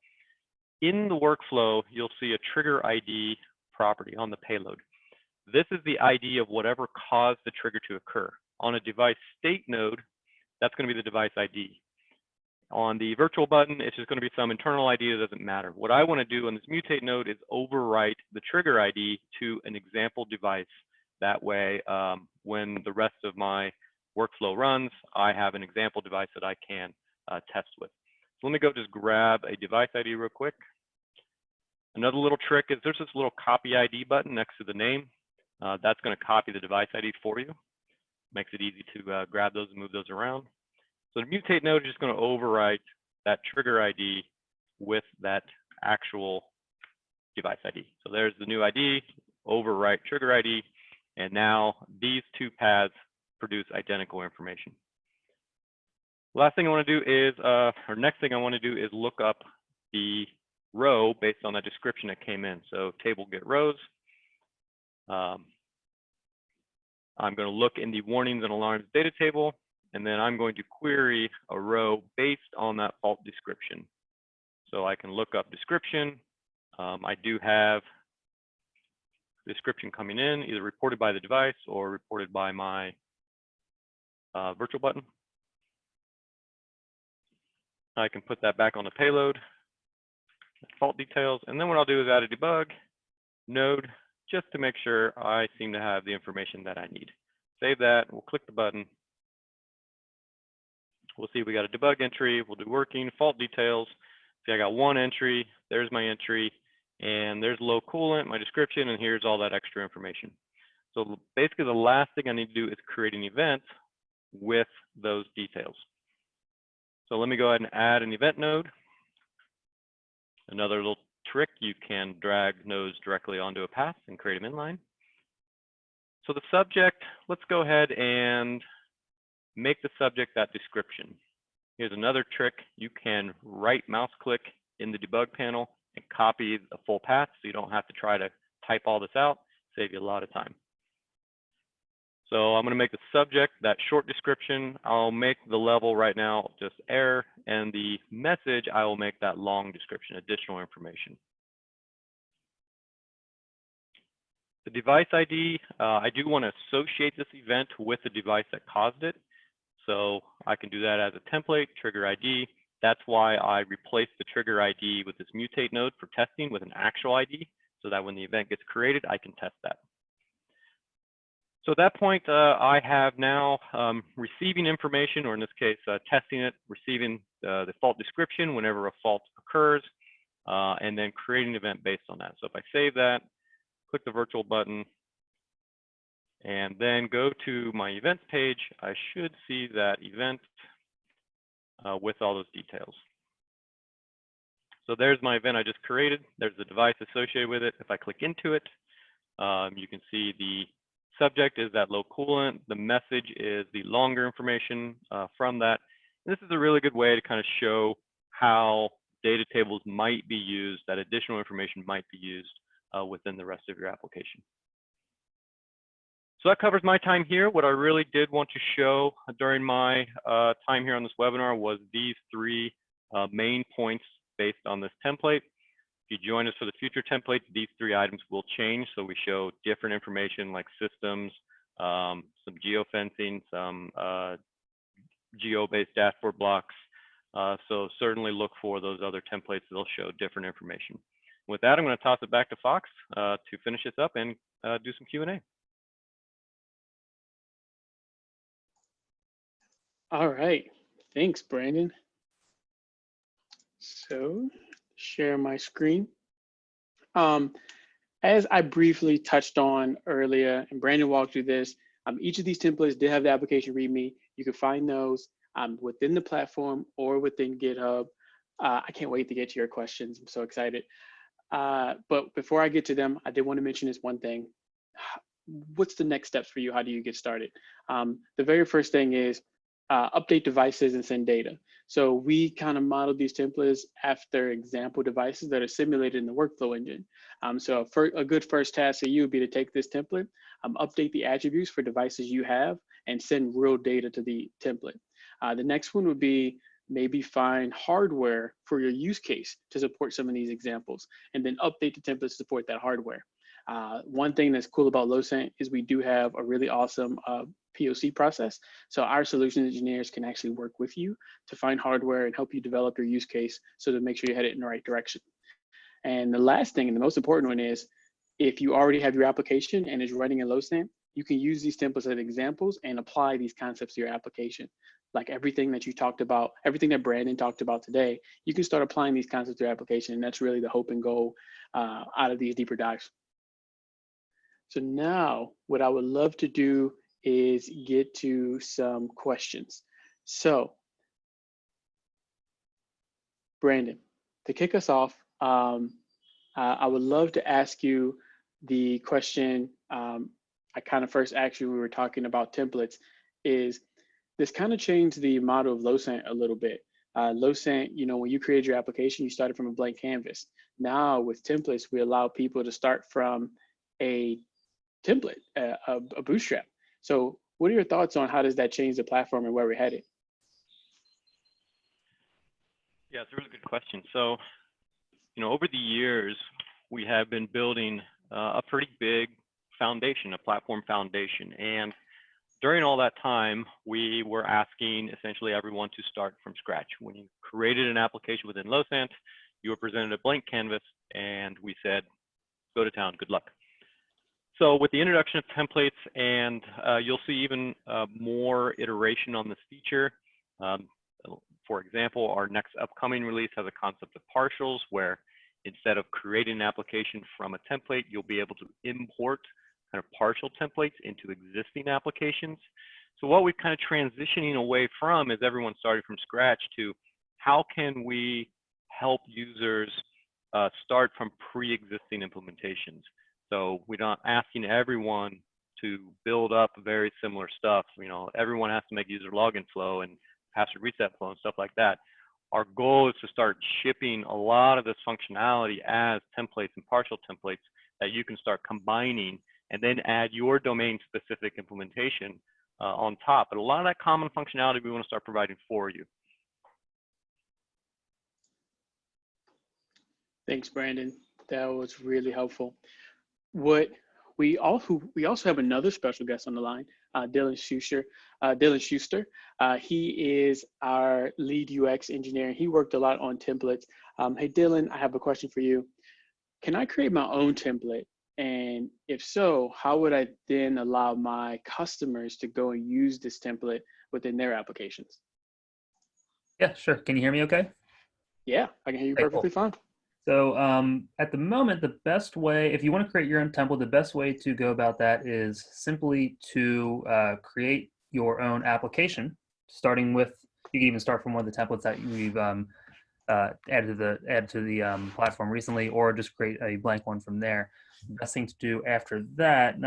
in the workflow, you'll see a trigger ID property on the payload. This is the ID of whatever caused the trigger to occur. On a device state node, that's going to be the device ID. On the virtual button, it's just going to be some internal ID that doesn't matter. What I want to do on this mutate node is overwrite the trigger ID to an example device. That way, when the rest of my workflow runs, I have an example device that I can test with. So let me go just grab a device ID real quick. Another little trick is there's this little copy ID button next to the name. That's going to copy the device ID for you. Makes it easy to grab those and move those around. So the mutate node is just going to overwrite that trigger ID with that actual device ID. So there's the new ID, overwrite trigger ID, and now these two paths produce identical information. Last thing I want to do is, or next thing I want to do is look up the row based on that description that came in. So table get rows. I'm going to look in the warnings and alarms data table, and then I'm going to query a row based on that fault description. So I can look up description. I do have description coming in, either reported by the device or reported by my virtual button. I can put that back on the payload, fault details, and then what I'll do is add a debug node just to make sure I seem to have the information that I need. Save that, we'll click the button. We'll see we got a debug entry, we'll do working, fault details. See, I got one entry, there's my entry, and there's low coolant, my description, and here's all that extra information. So basically the last thing I need to do is create an event with those details. So let me go ahead and add an event node. Another little trick, you can drag nodes directly onto a path and create them inline. So the subject, let's go ahead and make the subject that description. Here's another trick. You can right mouse click in the debug panel and copy the full path so you don't have to try to type all this out, save you a lot of time. So I'm going to make the subject that short description. I'll make the level right now just error, and the message I will make that long description, additional information. The device ID, I do want to associate this event with the device that caused it. So I can do that as a template, trigger ID. That's why I replaced the trigger ID with this mutate node for testing with an actual ID, so that when the event gets created, I can test that. So at that point, I have now receiving information, or in this case, testing it, receiving the fault description whenever a fault occurs, and then creating an event based on that. So if I save that, click the virtual button, and then go to my events page, I should see that event with all those details. So there's my event I just created. There's the device associated with it. If I click into it, you can see the subject is that low coolant. The message is the longer information from that. And this is a really good way to kind of show how data tables might be used, that additional information might be used within the rest of your application. So that covers my time here. What I really did want to show during my time here on this webinar was these three main points based on this template. If you join us for the future templates, these three items will change. So we show different information like systems, some geofencing, some geo-based dashboard blocks. So certainly look for those other templates. They'll show different information. With that, I'm going to toss it back to Fox to finish this up and do some Q&A. All right, thanks, Brandon. So, share my screen. As I briefly touched on earlier, and Brandon walked through this, each of these templates did have the application README. You can find those within the platform or within GitHub. I can't wait to get to your questions. I'm so excited. But before I get to them, I did want to mention this one thing. What's the next steps for you? How do you get started? The very first thing is update devices and send data. So we kind of modeled these templates after example devices that are simulated in the workflow engine. So a good first task for you would be to take this template, update the attributes for devices you have, and send real data to the template. The next one would be maybe find hardware for your use case to support some of these examples, and then update the template to support that hardware. One thing that's cool about Losant is we do have a really awesome POC process. So our solution engineers can actually work with you to find hardware and help you develop your use case so to make sure you head it in the right direction. And the last thing, and the most important one is, if you already have your application and is running in Losant, you can use these templates as examples and apply these concepts to your application. Like everything that you talked about, everything that Brandon talked about today, you can start applying these concepts to your application. And that's really the hope and goal out of these deeper dives. So now what I would love to do is get to some questions. So Brandon, to kick us off, I would love to ask you the question I kind of first asked you when we were talking about templates. Is this kind of changed the model of Losant a little bit? Losant, you know, when you created your application, you started from a blank canvas. Now with templates, we allow people to start from a template, a bootstrap. So what are your thoughts on how does that change the platform and where we're headed? Yeah, it's a really good question. So, you know, over the years, we have been building a pretty big foundation, a platform foundation. And during all that time, we were asking essentially everyone to start from scratch. When you created an application within Losant, you were presented a blank canvas and we said, go to town, good luck. So with the introduction of templates, and you'll see even more iteration on this feature. For example, our next upcoming release has a concept of partials, where instead of creating an application from a template, you'll be able to import kind of partial templates into existing applications. So what we're kind of transitioning away from is everyone starting from scratch to how can we help users start from pre-existing implementations. So we're not asking everyone to build up very similar stuff. You know, everyone has to make user login flow and password reset flow and stuff like that. Our goal is to start shipping a lot of this functionality as templates and partial templates that you can start combining and then add your domain specific implementation on top. But a lot of that common functionality we want to start providing for you. Thanks, Brandon. That was really helpful. What we also have another special guest on the line, Dylan Schuster. He is our lead UX engineer. He worked a lot on templates. Hey, Dylan, I have a question for you. Can I create my own template And if so, how would I then allow my customers to go and use this template within their applications? Yeah, sure. Can you hear me okay? Yeah, I can hear you Okay, perfectly cool. fine. So at the moment, the best way, if you want to create your own template, the best way to go about that is simply to create your own application, starting with, you can even start from one of the templates that we've added to the platform recently, or just create a blank one from there. The best thing to do after that,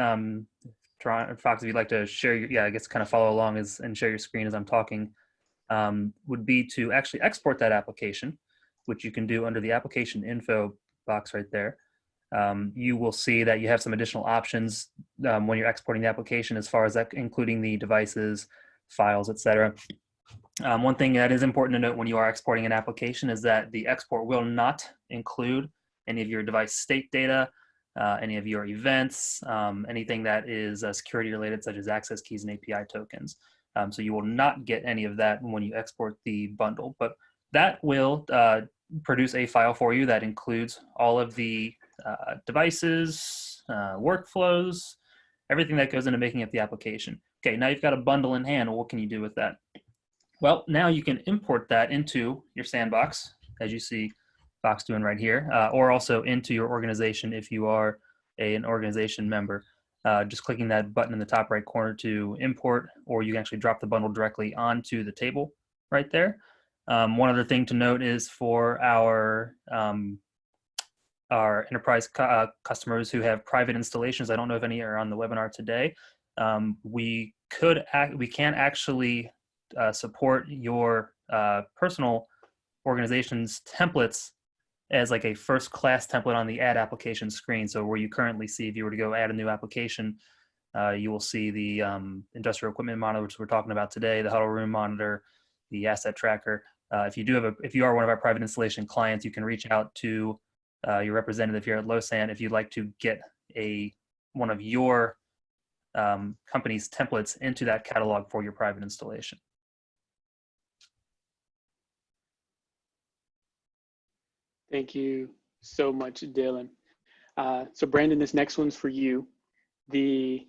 Fox, if you'd like to share your, yeah, I guess kind of follow along and share your screen as I'm talking, would be to actually export that application, which you can do under the application info box right there. You will see that you have some additional options when you're exporting the application, as far as that, including the devices, files, etc. One thing that is important to note when you are exporting an application is that the export will not include any of your device state data, any of your events, anything that is security related, such as access keys and API tokens. So you will not get any of that when you export the bundle, but that will produce a file for you that includes all of the devices, workflows, everything that goes into making up the application. Okay, now you've got a bundle in hand. What can you do with that? Well, now you can import that into your sandbox, as you see Fox doing right here, or also into your organization if you are an organization member. Just clicking that button in the top right corner to import, or you can actually drop the bundle directly onto the table right there. One other thing to note is for our enterprise customers who have private installations, I don't know if any are on the webinar today, we can actually support your personal organization's templates as like a first class template on the add application screen. So where you currently see, if you were to go add a new application, you will see the industrial equipment monitor, which we're talking about today, the huddle room monitor, the asset tracker. If you are one of our private installation clients, you can reach out to your representative here at Losant if you'd like to get one of your company's templates into that catalog for your private installation. Thank you so much, Dylan. So Brandon, this next one's for you. Could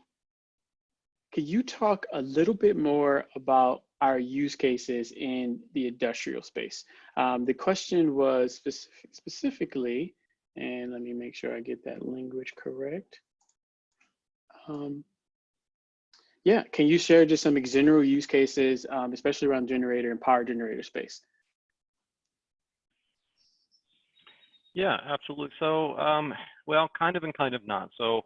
you talk a little bit more about our use cases in the industrial space? The question was specifically, and let me make sure I get that language correct. Yeah, can you share just some general use cases, especially around generator and power generator space? Yeah, absolutely. So, well, kind of and kind of not. So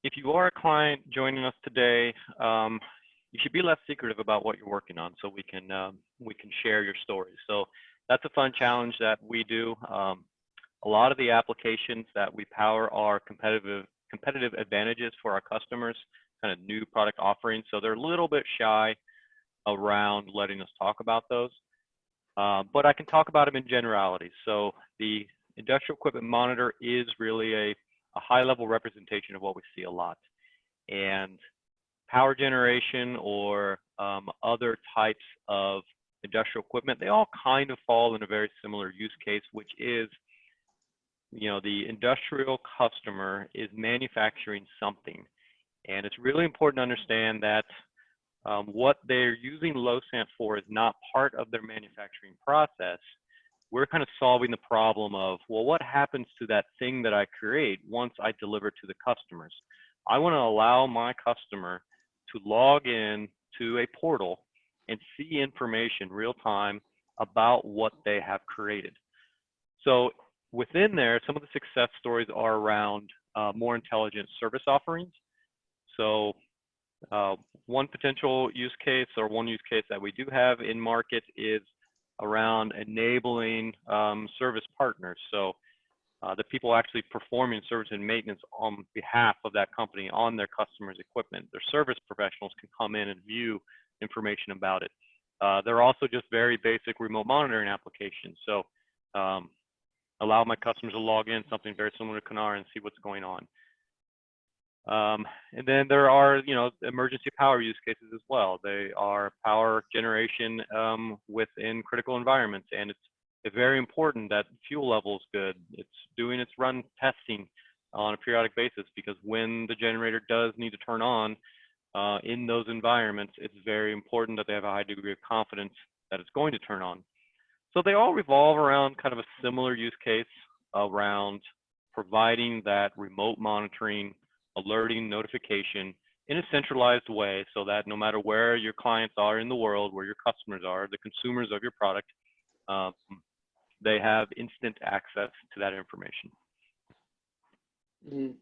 if you are a client joining us today, you should be less secretive about what you're working on, so we can share your stories. So that's a fun challenge that we do. A lot of the applications that we power are competitive advantages for our customers, kind of new product offerings. So they're a little bit shy around letting us talk about those. But I can talk about them in generalities. So the industrial equipment monitor is really a high-level representation of what we see a lot. And power generation or other types of industrial equipment, they all kind of fall in a very similar use case, which is, you know, the industrial customer is manufacturing something. And it's really important to understand that what they're using Losant for is not part of their manufacturing process. We're kind of solving the problem of, well, what happens to that thing that I create once I deliver to the customers? I want to allow my customer to log in to a portal and see information real time about what they have created. So within there, some of the success stories are around more intelligent service offerings. So one potential use case, or one use case that we do have in market, is around enabling service partners. So the people actually performing service and maintenance on behalf of that company on their customers' equipment. Their service professionals can come in and view information about it. There are also just very basic remote monitoring applications. So allow my customers to log in, something very similar to Canara, and see what's going on. And then there are, you know, emergency power use cases as well. They are power generation within critical environments, and it's very important that fuel level is good. It's doing its run testing on a periodic basis, because when the generator does need to turn on in those environments, it's very important that they have a high degree of confidence that it's going to turn on. So they all revolve around kind of a similar use case around providing that remote monitoring, alerting, notification in a centralized way, so that no matter where your clients are in the world, where your customers are, the consumers of your product, they have instant access to that information. Mm-hmm.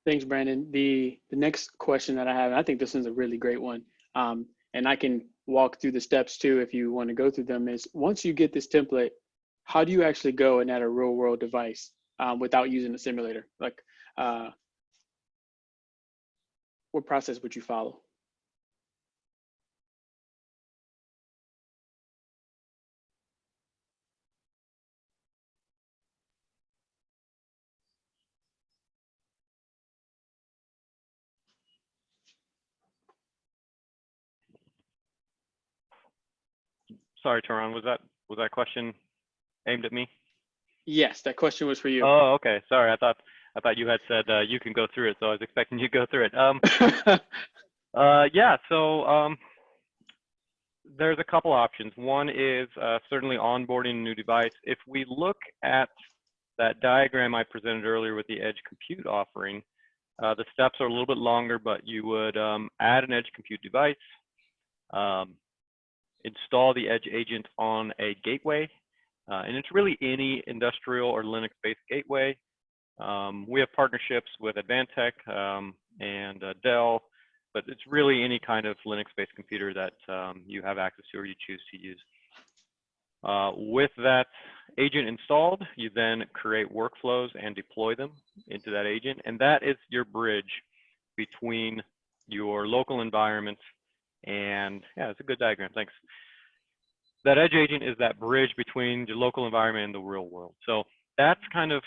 Thanks, Brandon. The next question that I have, and I think this is a really great one, and I can walk through the steps too if you want to go through them, is once you get this template, how do you actually go and add a real world device without using a simulator? Like, what process would you follow? Sorry, Taran, was that question aimed at me? Yes, that question was for you. Oh, okay. Sorry, I thought you had said you can go through it, so I was expecting you to go through it. Yeah. So there's a couple options. One is certainly onboarding a new device. If we look at that diagram I presented earlier with the Edge Compute offering, the steps are a little bit longer, but you would add an Edge Compute device, install the Edge agent on a gateway, and it's really any industrial or Linux-based gateway. We have partnerships with Advantech and Dell, but it's really any kind of Linux-based computer that you have access to or you choose to use. With that agent installed, you then create workflows and deploy them into that agent, and that is your bridge between your local environment and, yeah, it's a good diagram, thanks. That Edge agent is that bridge between your local environment and the real world. So that's kind of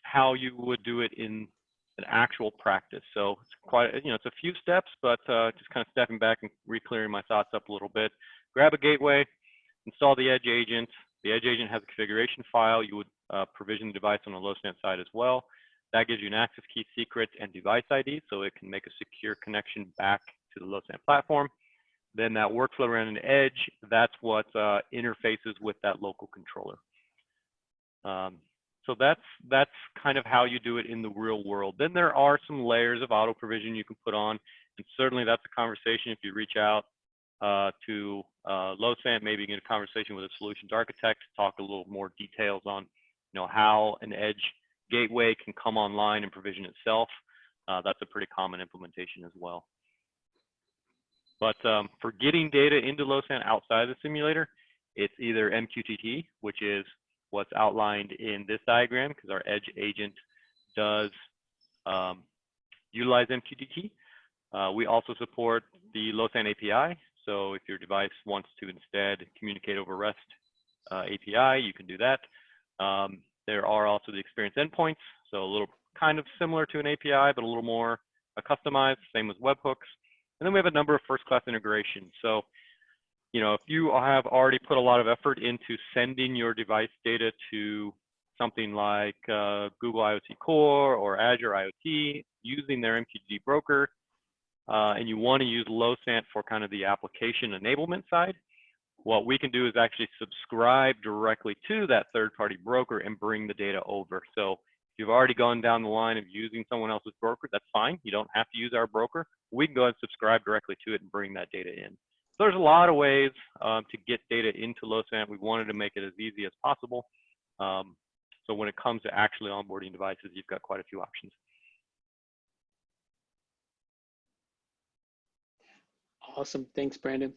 how you would do it in an actual practice. So it's quite, it's a few steps, but just kind of stepping back and re-clearing my thoughts up a little bit. Grab a gateway, install the Edge agent. The Edge agent has a configuration file. You would provision the device on the Losant side as well. That gives you an access key, secrets, and device ID, so it can make a secure connection back to the Losant platform. Then that workflow around an Edge, that's what interfaces with that local controller. So that's kind of how you do it in the real world. Then there are some layers of auto provision you can put on, and certainly that's a conversation if you reach out to Losant. Maybe you get a conversation with a solutions architect to talk a little more details on, how an Edge gateway can come online and provision itself. That's a pretty common implementation as well. But for getting data into Losant outside the simulator, it's either MQTT, which is what's outlined in this diagram, because our Edge agent does utilize MQTT. We also support the Losant API. So if your device wants to instead communicate over REST API, you can do that. There are also the experience endpoints. So a little kind of similar to an API, but a little more customized, same with webhooks. And then we have a number of first-class integrations. So, if you have already put a lot of effort into sending your device data to something like Google IoT Core or Azure IoT using their MQTT broker, and you want to use Losant for kind of the application enablement side, what we can do is actually subscribe directly to that third-party broker and bring the data over. So if you've already gone down the line of using someone else's broker, that's fine. You don't have to use our broker. We can go ahead and subscribe directly to it and bring that data in. So there's a lot of ways to get data into Losant. We wanted to make it as easy as possible. So when it comes to actually onboarding devices, you've got quite a few options. Awesome. Thanks, Brandon.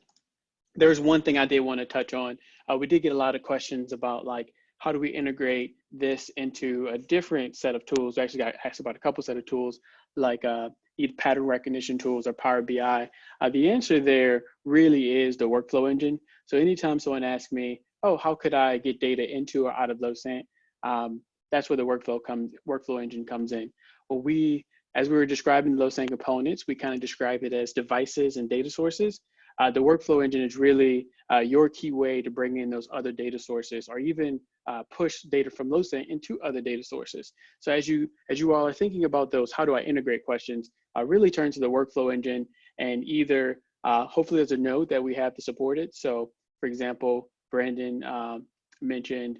There's one thing I did want to touch on. We did get a lot of questions about, like, how do we integrate this into a different set of tools? We actually got asked about a couple set of tools, like either pattern recognition tools or Power BI. The answer there really is the workflow engine. So anytime someone asks me, oh, how could I get data into or out of Losant? That's where the workflow engine comes in. Well, as we were describing the Losant components, we kind of describe it as devices and data sources. The workflow engine is really your key way to bring in those other data sources, or even push data from Losant into other data sources. So as you all are thinking about those, how do I integrate questions, really turn to the workflow engine, and either hopefully there's a node that we have to support it. So for example, Brandon mentioned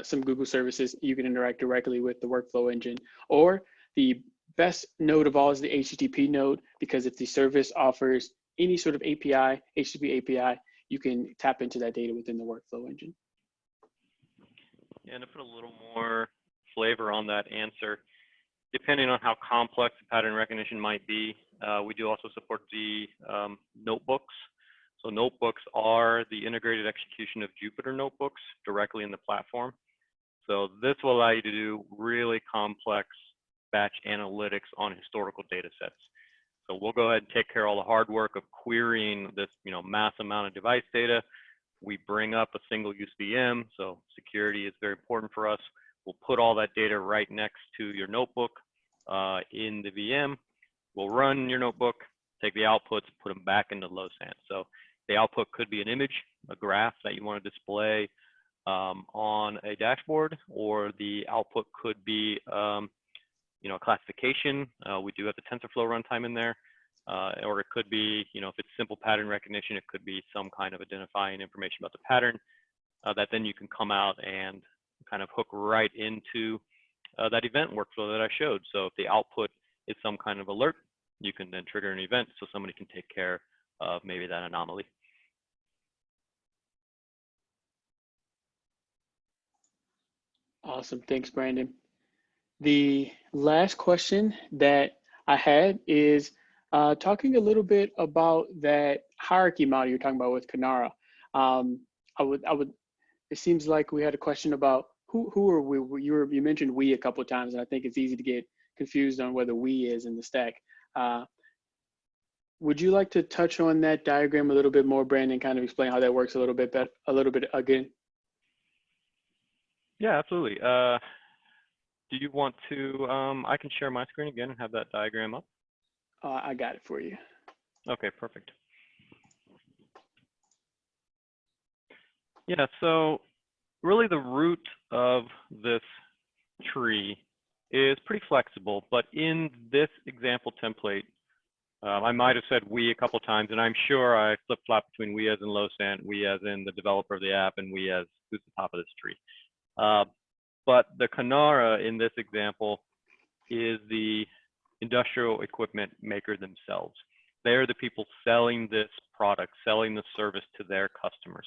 some Google services you can interact directly with the workflow engine, or the best node of all is the HTTP node, because if the service offers any sort of API, HTTP API, you can tap into that data within the workflow engine. Yeah, and to put a little more flavor on that answer, depending on how complex the pattern recognition might be, we do also support the notebooks. So notebooks are the integrated execution of Jupyter notebooks directly in the platform. So this will allow you to do really complex batch analytics on historical data sets. So we'll go ahead and take care of all the hard work of querying this, mass amount of device data. We bring up a single use VM, so security is very important for us. We'll put all that data right next to your notebook in the VM. We'll run your notebook, take the outputs, put them back into Losant. So the output could be an image, a graph that you want to display on a dashboard, or the output could be a classification. We do have the TensorFlow runtime in there, or it could be, if it's simple pattern recognition, it could be some kind of identifying information about the pattern that then you can come out and kind of hook right into that event workflow that I showed. So if the output is some kind of alert, you can then trigger an event so somebody can take care of maybe that anomaly. Awesome, thanks, Brandon. The last question that I had is talking a little bit about that hierarchy model you're talking about with Kanara. It seems like we had a question about who are we? You mentioned we a couple of times, and I think it's easy to get confused on whether we is in the stack. Would you like to touch on that diagram a little bit more, Brandon? Kind of explain how that works a little bit again. Yeah, absolutely. Do you want to? I can share my screen again and have that diagram up. I got it for you. Okay, perfect. Yeah, so really the root of this tree is pretty flexible, but in this example template, I might have said we a couple times, and I'm sure I flip-flop between we as in Losant, we as in the developer of the app, and we as who's the top of this tree. But the Kanara in this example is the industrial equipment maker themselves. They're the people selling this product, selling the service to their customers.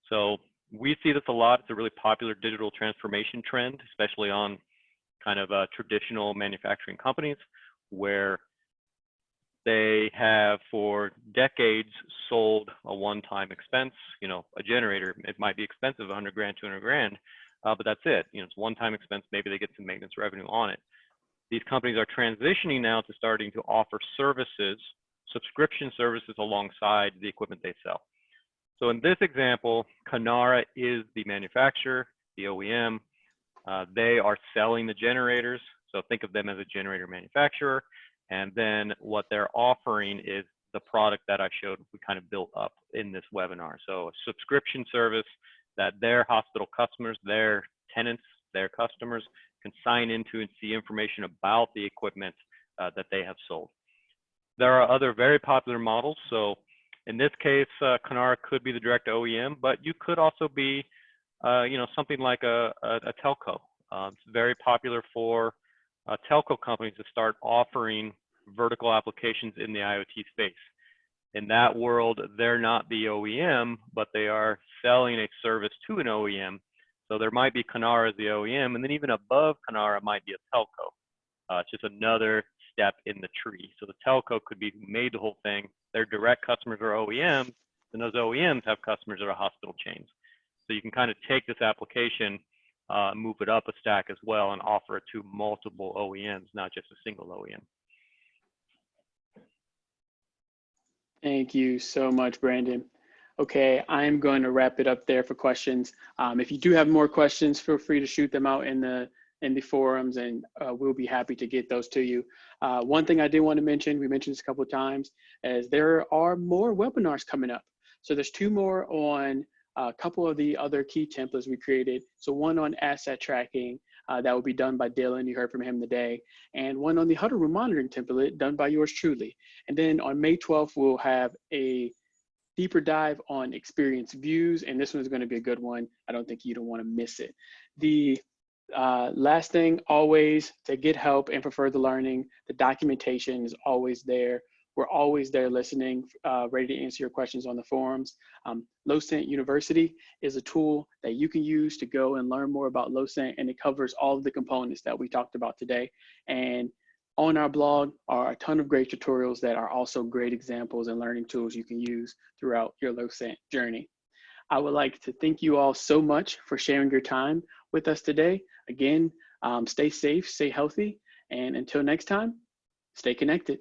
So we see this a lot. It's a really popular digital transformation trend, especially on kind of traditional manufacturing companies, where they have for decades sold a one-time expense. A generator, it might be expensive, 100 grand, 200 grand, but that's it. It's one-time expense. Maybe they get some maintenance revenue on it. These companies are transitioning now to starting to offer services, subscription services alongside the equipment they sell. So in this example, Kanara is the manufacturer, the OEM. They are selling the generators. So think of them as a generator manufacturer. And then what they're offering is the product that I showed we kind of built up in this webinar. So a subscription service that their hospital customers, their tenants, their customers can sign into and see information about the equipment that they have sold. There are other very popular models. So in this case, Kanara could be the direct OEM, but you could also be, something like a telco. It's very popular for telco companies to start offering vertical applications in the IoT space. In that world, they're not the OEM, but they are selling a service to an OEM. So there might be Kanara as the OEM, and then even above Kanara might be a telco. It's just another step in the tree. So the telco could be who made the whole thing. Their direct customers are OEMs, and those OEMs have customers that are hospital chains. So you can kind of take this application, move it up a stack as well, and offer it to multiple OEMs, not just a single OEM. Thank you so much, Brandon. Okay, I'm going to wrap it up there for questions. If you do have more questions, feel free to shoot them out in the forums, and we'll be happy to get those to you. One thing I did want to mention, we mentioned this a couple of times, is there are more webinars coming up. So there's 2 more on a couple of the other key templates we created. So one on asset tracking that will be done by Dylan, you heard from him today, and one on the huddle room monitoring template done by yours truly. And then on May 12th, we'll have a deeper dive on experience views, and this one's going to be a good one. I don't think you don't want to miss it. The last thing, always to get help and for further learning, the documentation is always there. We're always there listening, ready to answer your questions on the forums. Losant University is a tool that you can use to go and learn more about Losant, and it covers all of the components that we talked about today. And on our blog are a ton of great tutorials that are also great examples and learning tools you can use throughout your Losant journey. I would like to thank you all so much for sharing your time with us today. Again, stay safe, stay healthy, and until next time, stay connected.